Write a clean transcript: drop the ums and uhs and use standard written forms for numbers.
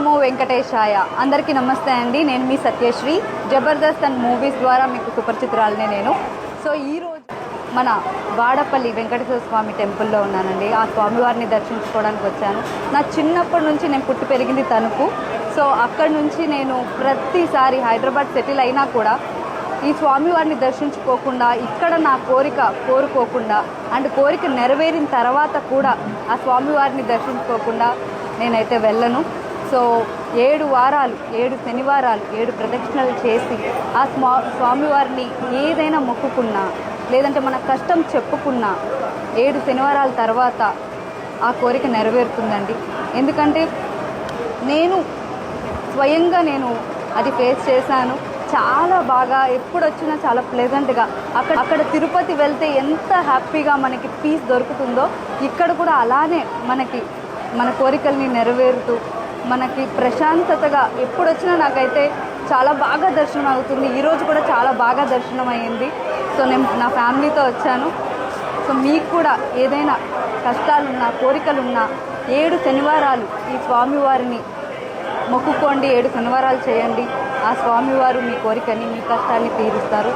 నమో వెంకటేశాయ. అందరికీ నమస్తే అండి. నేను మీ సత్యశ్రీ. జబర్దస్త్ అండ్ మూవీస్ ద్వారా మీకు సుపరిచితురాలనే నేను. సో ఈరోజు మన వాడపల్లి వెంకటేశ్వర స్వామి టెంపుల్లో ఉన్నానండి. ఆ స్వామివారిని దర్శించుకోవడానికి వచ్చాను. నా చిన్నప్పటి నుంచి నేను పుట్టి పెరిగింది తణుకు. సో అక్కడి నుంచి నేను ప్రతిసారి హైదరాబాద్ సెటిల్ అయినా కూడా ఈ స్వామివారిని దర్శించుకోకుండా, ఇక్కడ నా కోరుకోకుండా అండ్ కోరిక నెరవేరిన తర్వాత కూడా ఆ స్వామివారిని దర్శించుకోకుండా నేనైతే వెళ్ళను. సో 7 వారాలు 7 శనివారాలు 7 ప్రదక్షిణలు చేసి ఆ స్వామివారిని ఏదైనా మొక్కుకున్నా, లేదంటే మన కష్టం చెప్పుకున్నా 7 శనివారాల తర్వాత ఆ కోరిక నెరవేరుతుందండి. ఎందుకంటే నేను స్వయంగా అది ఫేస్ చేశాను. చాలా బాగా, ఎప్పుడు వచ్చినా చాలా ప్లెజెంట్గా, అక్కడ తిరుపతి వెళ్తే ఎంత హ్యాపీగా మనకి పీస్ దొరుకుతుందో ఇక్కడ కూడా అలానే మన కోరికల్ని నెరవేరుతూ మనకి ప్రశాంతతగా ఎప్పుడు వచ్చినా నాకైతే చాలా బాగా దర్శనం అవుతుంది. ఈరోజు కూడా చాలా బాగా దర్శనం అయ్యింది. సో నేను నా ఫ్యామిలీతో వచ్చాను. సో మీకు కూడా ఏదైనా కష్టాలున్నా, కోరికలున్నా 7 శనివారాలు ఈ స్వామివారిని మొక్కుకోండి. 7 శనివారాలు చేయండి. ఆ స్వామివారు మీ కోరికని, మీ కష్టాన్ని తీరుస్తారు.